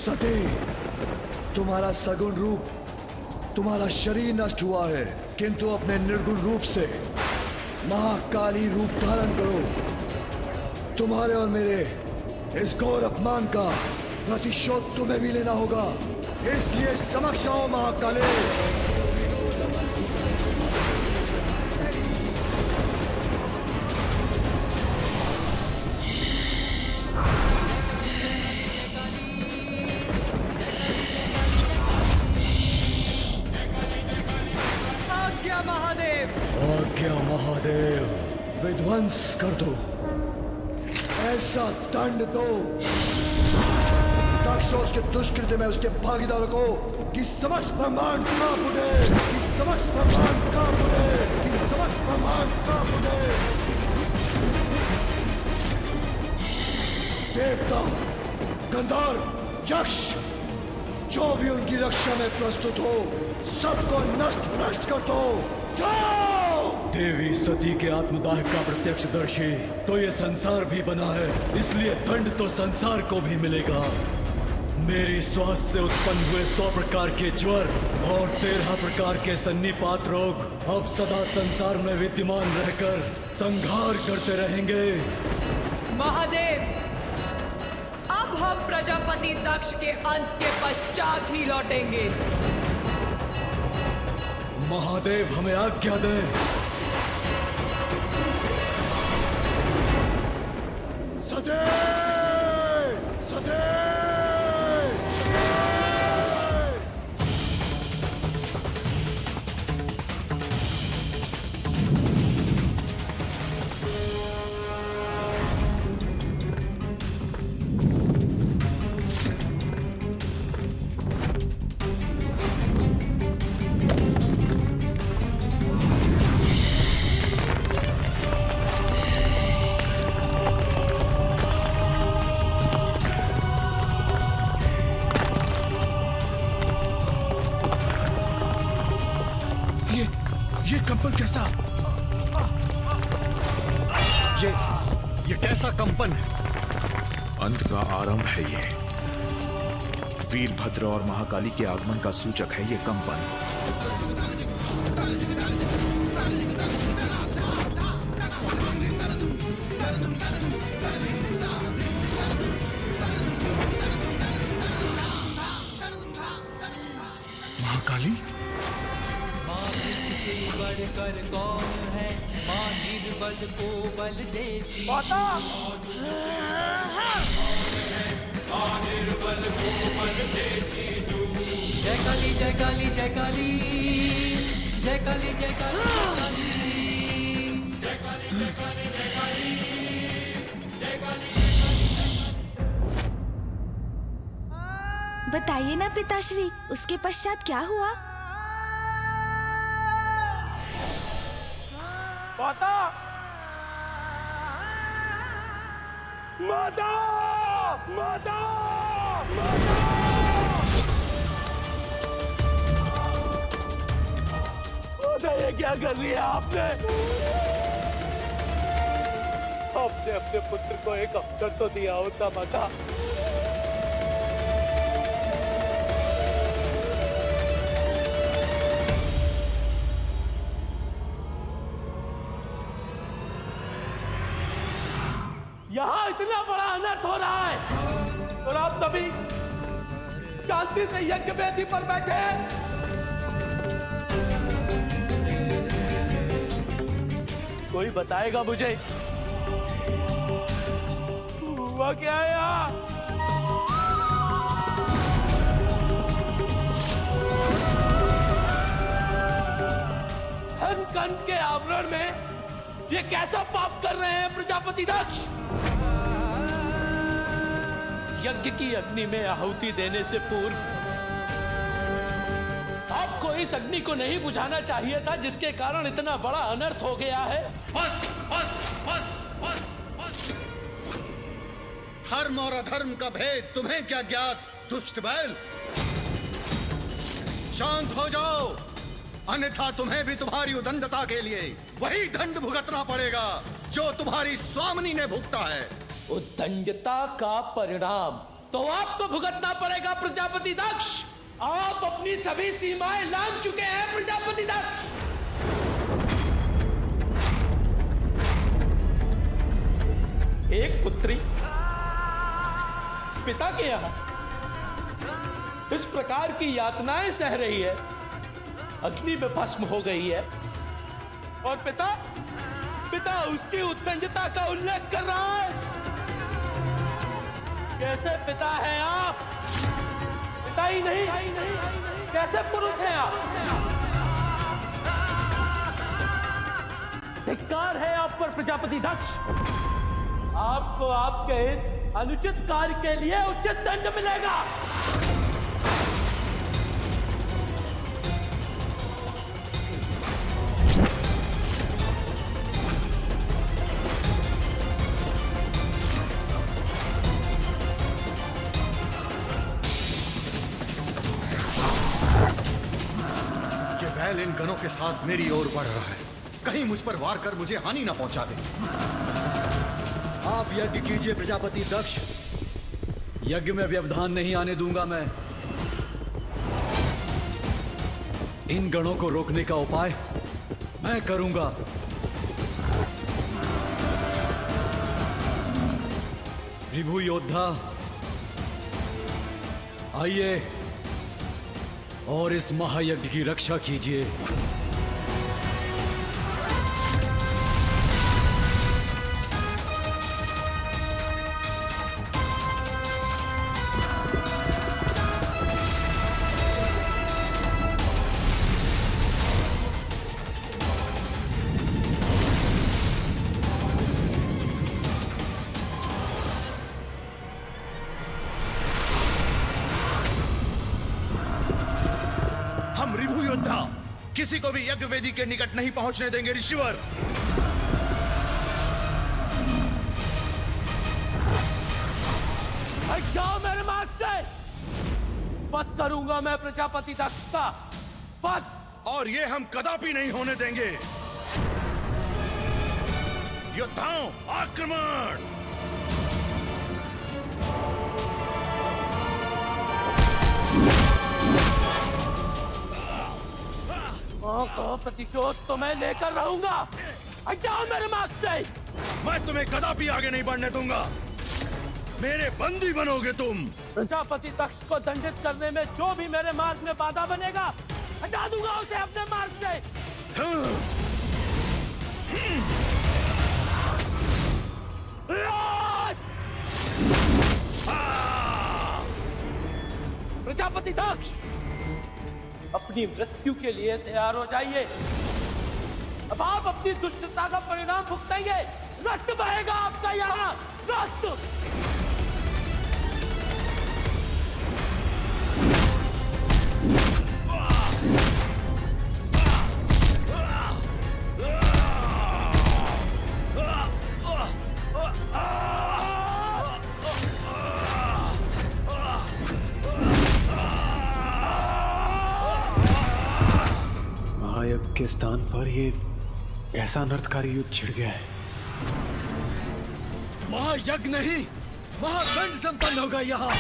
सती, तुम्हारा सगुण रूप, तुम्हारा शरीर नष्ट हुआ है, किंतु अपने निर्गुण रूप से महाकाली रूप धारण करो। तुम्हारे और मेरे इस घोर अपमान का प्रतिशोध तुम्हें भी लेना होगा, इसलिए समक्ष आओ महाकाली। महादेव, विध्वंस कर दो, ऐसा दंड दो दक्ष और उसके दुष्कृत्य में उसके भागीदारों को कि समस्त ब्रह्मांड कांप उठे, कि समस्त ब्रह्मांड कांप उठे, कि समस्त ब्रह्मांड कांप उठे। देवता, गंधर्व, यक्ष, जो भी उनकी रक्षा में प्रस्तुत हो, सबको नष्ट भ्रष्ट कर दो। देवी सती के आत्मदाह का प्रत्यक्षदर्शी तो ये संसार भी बना है, इसलिए दंड तो संसार को भी मिलेगा। मेरी श्वास से उत्पन्न हुए 100 प्रकार के ज्वर और 13 प्रकार के सन्निपात रोग अब सदा संसार में विद्यमान रहकर संहार करते रहेंगे। महादेव, अब हम प्रजापति दक्ष के अंत के पश्चात ही लौटेंगे। महादेव, हमें आज्ञा दें। सते, सते। ये कंपन कैसा? ये कैसा कंपन है? अंत का आरंभ है ये। वीरभद्र और महाकाली के आगमन का सूचक है ये कंपन। महाकाली? बढ़कर कौन है, मां निर्बल को बल देती। निर्बल को बल देती तू। जय काली जय काली जय काली, जय काली जय काली जय काली, जय काली जय काली जय काली, जय काली। बताइए ना पिताश्री, उसके पश्चात क्या हुआ? माता! माता! माता! माता! माता, ये क्या कर लिया आपने? आपने अपने पुत्र को एक अवसर तो दिया होता माता। यहाँ इतना बड़ा अनर्थ हो रहा है और आप तभी शांति से यज्ञ वेदी पर बैठे हैं। कोई बताएगा मुझे हुआ क्या है यहाँ? हन कंठ के आवरण में ये कैसा पाप कर रहे हैं प्रजापति दक्ष? यज्ञ की अग्नि में आहुति देने से पूर्व आपको इस अग्नि को नहीं बुझाना चाहिए था, जिसके कारण इतना बड़ा अनर्थ हो गया है। बस बस बस बस बस। धर्म और अधर्म का भेद तुम्हें क्या ज्ञात, दुष्ट बैल? शांत हो जाओ, अन्यथा तुम्हें भी तुम्हारी उदंडता के लिए वही दंड भुगतना पड़ेगा जो तुम्हारी स्वामिनी ने भुगता है। उद्दंडता का परिणाम तो आपको भुगतना पड़ेगा प्रजापति दक्ष। आप अपनी सभी सीमाएं लांघ चुके हैं प्रजापति दक्ष। एक पुत्री पिता के यहां इस प्रकार की यातनाएं सह रही है, अग्नि में भस्म हो गई है, और पिता उसकी उत्कंठता का उल्लेख कर रहा है। कैसे पिता है आप? पिता ही नहीं, कैसे पुरुष हैं आप? धिक्कार है आप पर प्रजापति दक्ष। आपको आपके इस अनुचित कार्य के लिए उचित दंड मिलेगा। बैल इन गनों के साथ मेरी ओर बढ़ रहा है, कहीं मुझ पर वार कर मुझे हानि ना पहुंचा दे। आप यज्ञ कीजिए प्रजापति दक्ष, यज्ञ में व्यवधान नहीं आने दूंगा मैं। इन गणों को रोकने का उपाय मैं करूंगा। रिभु योद्धा आइए और इस महायज्ञ की रक्षा कीजिए। किसी को भी यज्ञ वेदी के निकट नहीं पहुंचने देंगे ऋषिवर। जाओ मेरे मार्ग से। पद करूंगा मैं प्रजापति दक्ष का पद, और ये हम कदापि नहीं होने देंगे। योद्धाओं आक्रमण! प्रतिशोध तो मैं लेकर रहूंगा। जाओ मेरे मार्ग से। मैं तुम्हें कदापि आगे नहीं बढ़ने दूंगा। मेरे बंदी बनोगे तुम। प्रजापति दक्ष को दंडित करने में जो भी मेरे मार्ग में बाधा बनेगा, हटा दूंगा उसे अपने मार्ग से। प्रजापति दक्ष, अपनी मृत्यु के लिए तैयार हो जाइए। अब आप अपनी दुष्टता का परिणाम भुगतेंगे। रक्त बहेगा आपका यहाँ, रक्त। के स्थान पर ये ऐसा अनर्थकारी युद्ध छिड़ गया है। महायज्ञ नहीं, महादंड संपन्न होगा यहाँ।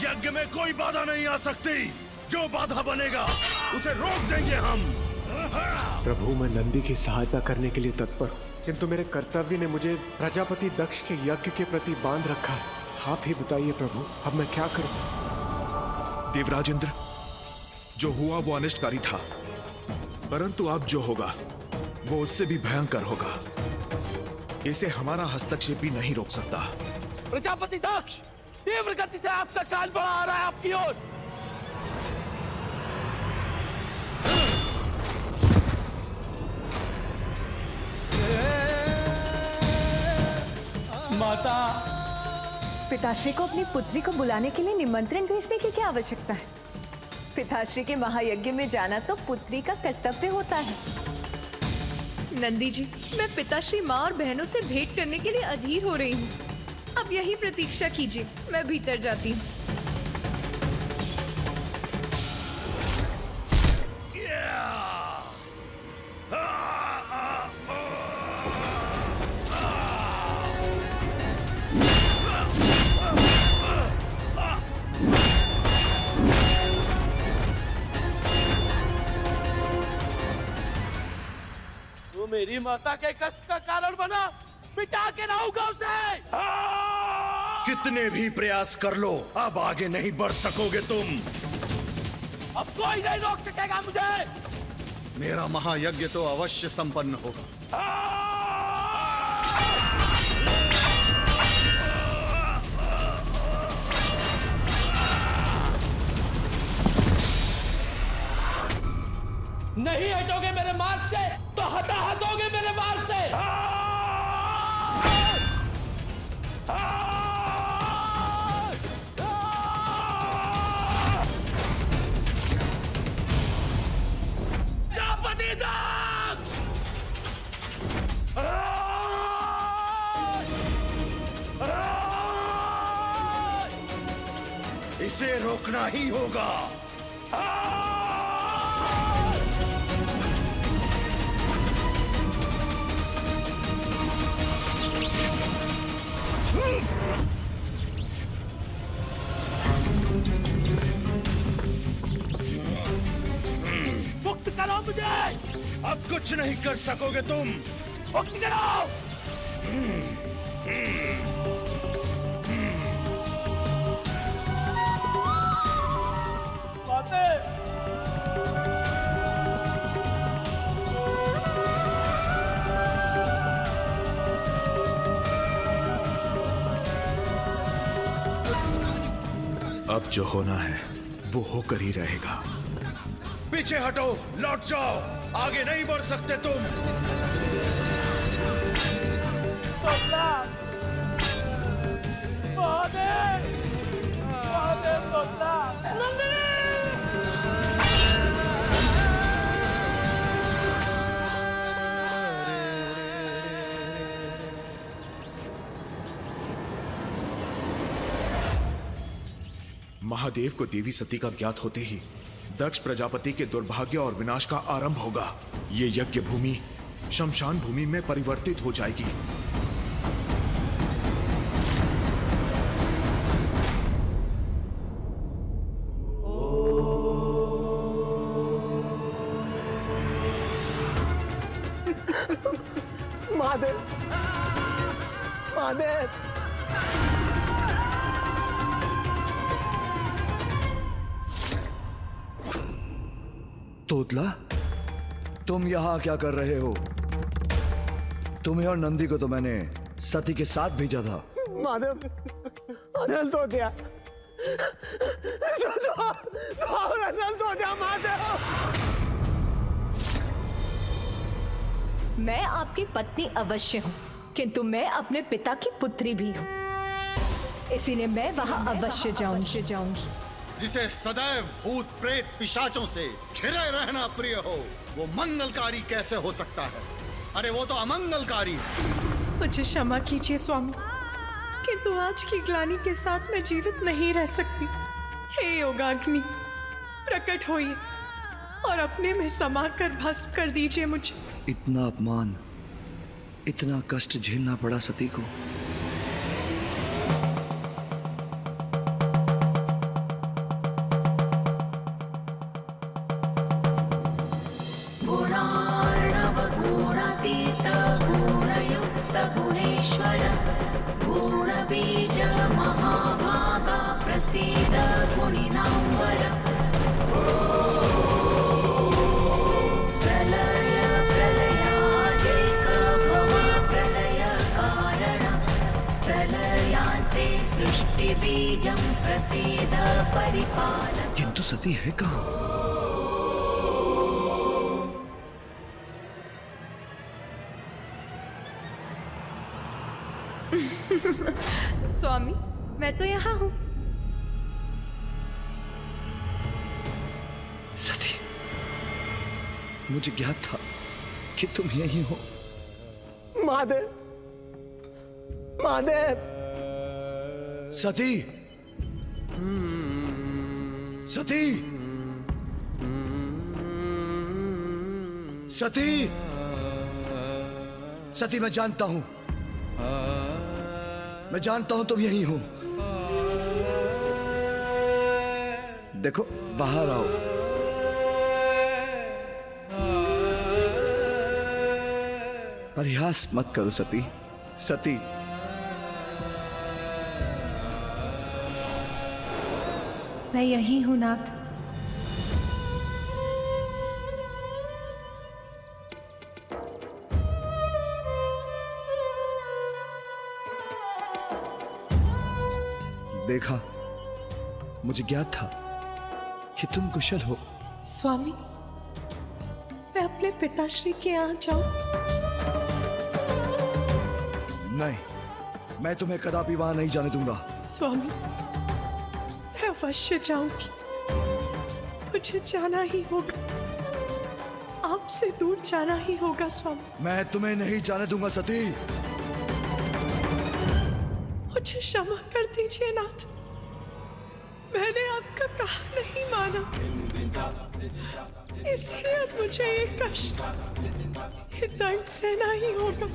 यज्ञ में कोई बाधा नहीं आ सकती। जो बाधा बनेगा उसे रोक देंगे हम। प्रभु, मैं नंदी की सहायता करने के लिए तत्पर हूँ, किंतु मेरे कर्तव्य ने मुझे प्रजापति दक्ष के यज्ञ के प्रति बांध रखा है। आप ही बताइए प्रभु, अब मैं क्या करूं? देवराजेंद्र, जो हुआ वो अनिष्टकारी था, परंतु अब जो होगा वो उससे भी भयंकर होगा। इसे हमारा हस्तक्षेप भी नहीं रोक सकता। प्रजापति दक्ष, तीव्र गति से आपका काल बढ़ा आ रहा है आपकी ओर। माता, पिताश्री को अपनी पुत्री को बुलाने के लिए निमंत्रण भेजने की क्या आवश्यकता है? पिताश्री के महायज्ञ में जाना तो पुत्री का कर्तव्य होता है। नंदी जी, मैं पिताश्री माँ और बहनों से भेंट करने के लिए अधीर हो रही हूँ। अब यही प्रतीक्षा कीजिए, मैं भीतर जाती हूँ। माता के कष्ट का कारण बना, मिटा के रहूंगा उसे। कितने भी प्रयास कर लो, अब आगे नहीं बढ़ सकोगे तुम। अब कोई नहीं रोक सकेगा मुझे। मेरा महायज्ञ तो अवश्य संपन्न होगा। नहीं हटोगे मेरे मार्ग से तो हताहत होगे मेरे वार से। जापति दक्ष! इसे रोकना ही होगा। मुक्त करो मुझे। अब कुछ नहीं कर सकोगे तुम। मुक्त करो। माते। अब जो होना है वो होकर ही रहेगा। पीछे हटो, लौट जाओ, आगे नहीं बढ़ सकते तुम। महादेव को देवी सती का ज्ञात होते ही दक्ष प्रजापति के दुर्भाग्य और विनाश का आरंभ होगा। ये यज्ञ भूमि शमशान भूमि में परिवर्तित हो जाएगी। महादेव, महादेव। तोतला, तुम यहाँ क्या कर रहे हो? तुम्हें और नंदी को तो मैंने सती के साथ भेजा था। महादेव, अनल तो दिया, अनल तो दिया महादेव। मैं आपकी पत्नी अवश्य हूँ, किंतु मैं अपने पिता की पुत्री भी हूँ, इसीलिए मैं वहाँ अवश्य जाऊंगी। जिसे सदैव भूत प्रेत पिशाचों से घिरे रहना प्रिय हो, वो मंगलकारी कैसे हो सकता है? अरे वो तो अमंगलकारी है। मुझे क्षमा कीजिए स्वामी, किंतु आज की ग्लानि के साथ मैं जीवित नहीं रह सकती। हे योगाग्नि, प्रकट होइए और अपने में समाकर भस्म कर दीजिए मुझे। इतना अपमान, इतना कष्ट झेलना पड़ा सती को। प्रसीद गुणिनाम्बर। प्रलय प्रलयादेक भव प्रलय कारण। प्रलयान्ते सृष्टि बीजं प्रसीद परिपालक। किंतु सती है कहाँ? स्वामी, मैं तो यहाँ हूँ। सती, मुझे ज्ञात था कि तुम यही हो। महादेव, महादेव। सती, सती, सती, सती, मैं जानता हूं, मैं जानता हूं तुम यही हो। देखो, बाहर आओ। परिहास मत करो सती। सती, मैं यही हूं नाथ। देखा, मुझे ज्ञात था कि तुम कुशल हो। स्वामी, मैं अपने पिताश्री के यहाँ जाऊं? नहीं, मैं तुम्हें कदापि वहां नहीं जाने दूंगा। स्वामी, मैं अवश्य जाऊंगी। मुझे जाना ही होगा, आपसे दूर जाना ही होगा स्वामी। मैं तुम्हें नहीं जाने दूंगा सती। मुझे क्षमा कर दीजिए नाथ, मैंने आपका कहा नहीं माना, इसलिए अब मुझे ये कष्ट, ये दर्द सहना ही होगा।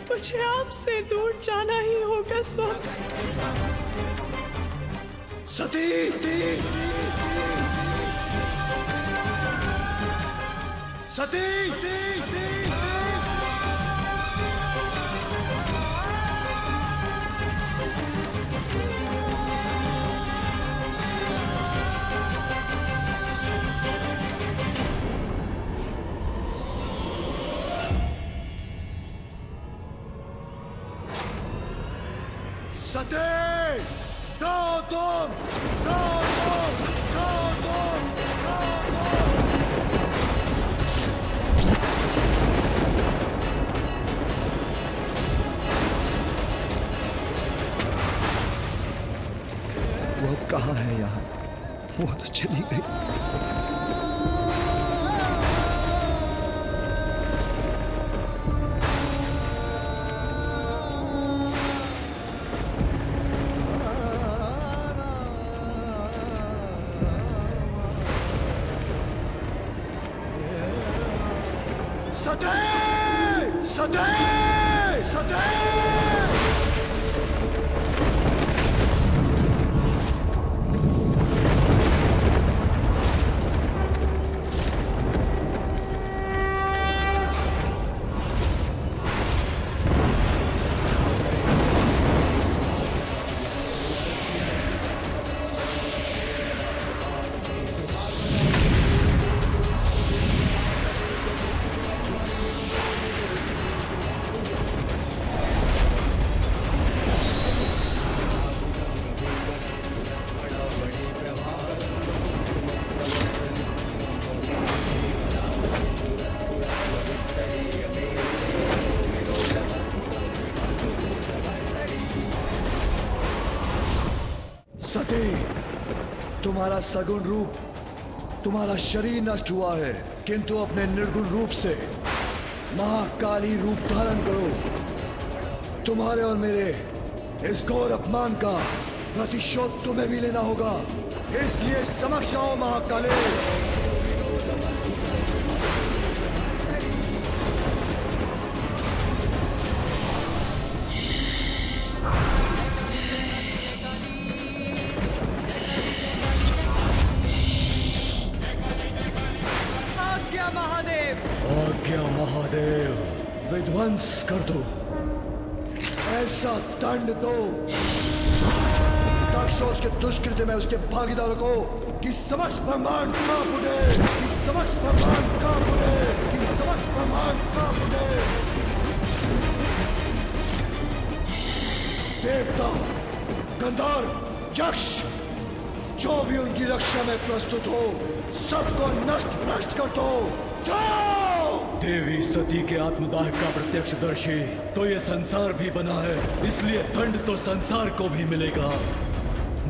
मुझे आपसे दूर जाना ही होगा स्वामी। सती, सती, सती, दो तुम, दो तुम, दो तुम, दो तुम। वो अब कहाँ है यहाँ? वो तो चली गई। सती, तुम्हारा सगुण रूप, तुम्हारा शरीर नष्ट हुआ है, किंतु अपने निर्गुण रूप से महाकाली रूप धारण करो। तुम्हारे और मेरे इस घोर अपमान का प्रतिशोध तुम्हें भी लेना होगा, इसलिए समक्ष आओ महाकाली। विध्वंस कर दो, ऐसा दंड दो दक्ष और उसके दुष्कृत्य में उसके भागीदारों को कि समस्त ब्रह्मांड कांप उठे, कि समस्त ब्रह्मांड कांप उठे, कि समस्त ब्रह्मांड कांप उठे। देवता, गंधर्व, यक्ष, जो भी उनकी रक्षा में प्रस्तुत हो, सबको नष्ट भ्रष्ट कर दो। देवी सती के आत्मदाह का प्रत्यक्षदर्शी तो ये संसार भी बना है, इसलिए दंड तो संसार को भी मिलेगा।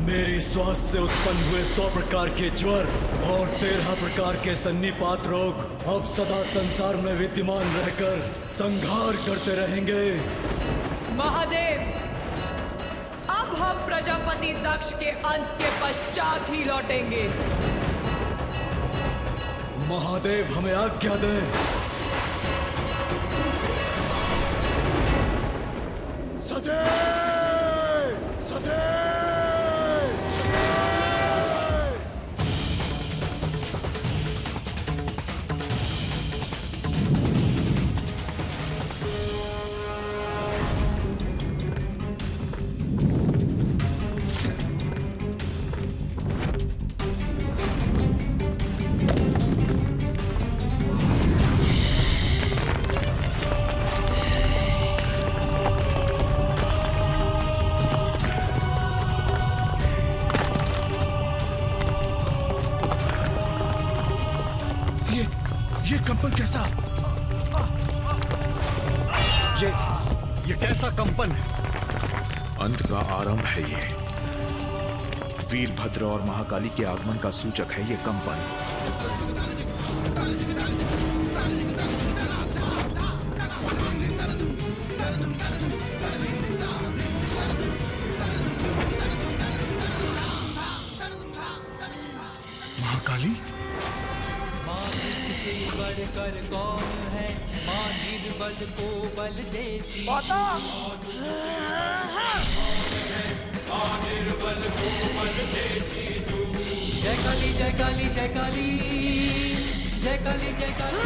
मेरी श्वास से उत्पन्न हुए 100 प्रकार के ज्वर और 13 प्रकार के सन्निपात रोग अब सदा संसार में विद्यमान रहकर संहार करते रहेंगे। महादेव, अब हम प्रजापति दक्ष के अंत के पश्चात ही लौटेंगे। महादेव, हमें आज्ञा दें। सते, सते। ये कैसा कंपन है? अंत का आरंभ है ये। वीरभद्र और महाकाली के आगमन का सूचक है ये कंपन। महाकाली? माँ से बढ़कर कौन है? माँ निर्बल को बल देती। माता! निर्बल को बल देती तू। जय काली जय काली जय काली जय काली जय काली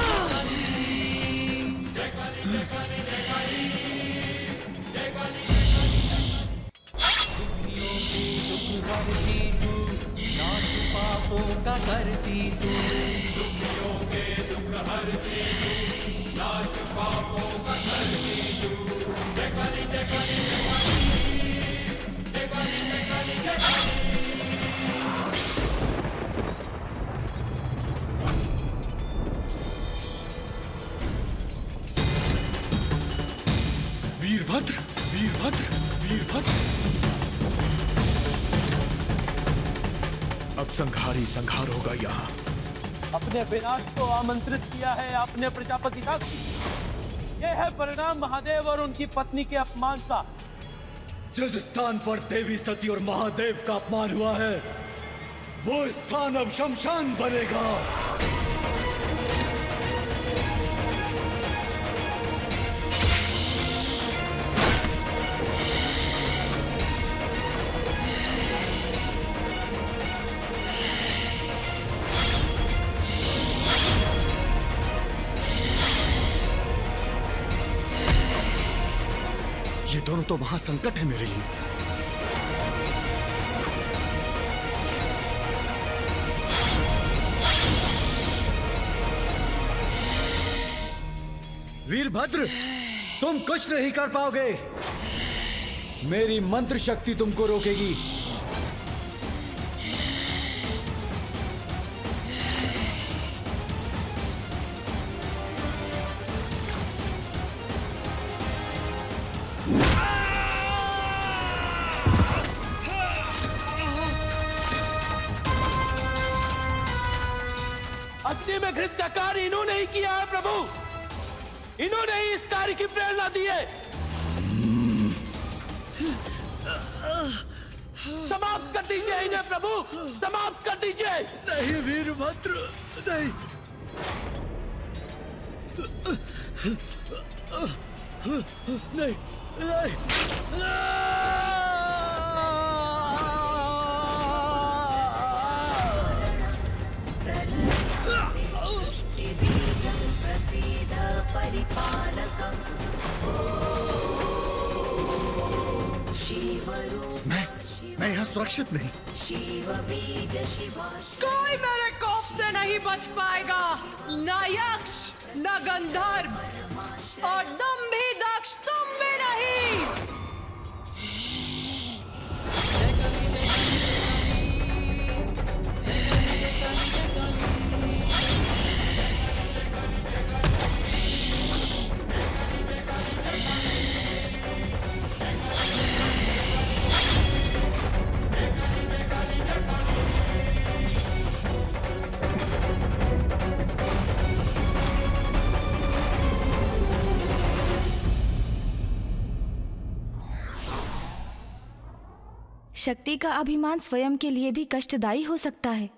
जय काली जय काली जय काली जय काली जय काली जय काली। दुखियों की दुख हरती तू, नाश पापों का करती तू। दुखियों के दुख हरती तू, नाश पापों का करती तू। जय काली जय काली जय काली जय काली जय काली जय काली। वीरभद्र, वीरभद्र, वीरभद्र। अब संहारी संहार होगा यहाँ। अपने विनाश को आमंत्रित किया है आपने प्रजापति दक्ष। यह है परिणाम महादेव और उनकी पत्नी के अपमान का। जिस स्थान पर देवी सती और महादेव का अपमान हुआ है वो स्थान अब शमशान बनेगा। ये दोनों तो महासंकट है मेरे लिए। वीरभद्र, तुम कुछ नहीं कर पाओगे। मेरी मंत्र शक्ति तुमको रोकेगी। अग्नि में घृत का कार्य इन्होंने ही किया है प्रभु। इन्होंने ही इस कार्य की प्रेरणा दी है। समाप्त कर दीजिए इन्हें प्रभु, समाप्त कर दीजिए। नहीं वीरभद्र, नहीं। नहीं, नहीं। प्रसीद परिपालकम्। मैं यहाँ सुरक्षित नहीं। शिव बीज शिवाश। कोई मेरे कोप से नहीं बच पाएगा, न यक्ष न गंधर्व, और तुम भी दक्ष, तुम भी नहीं। शक्ति का अभिमान स्वयं के लिए भी कष्टदायी हो सकता है।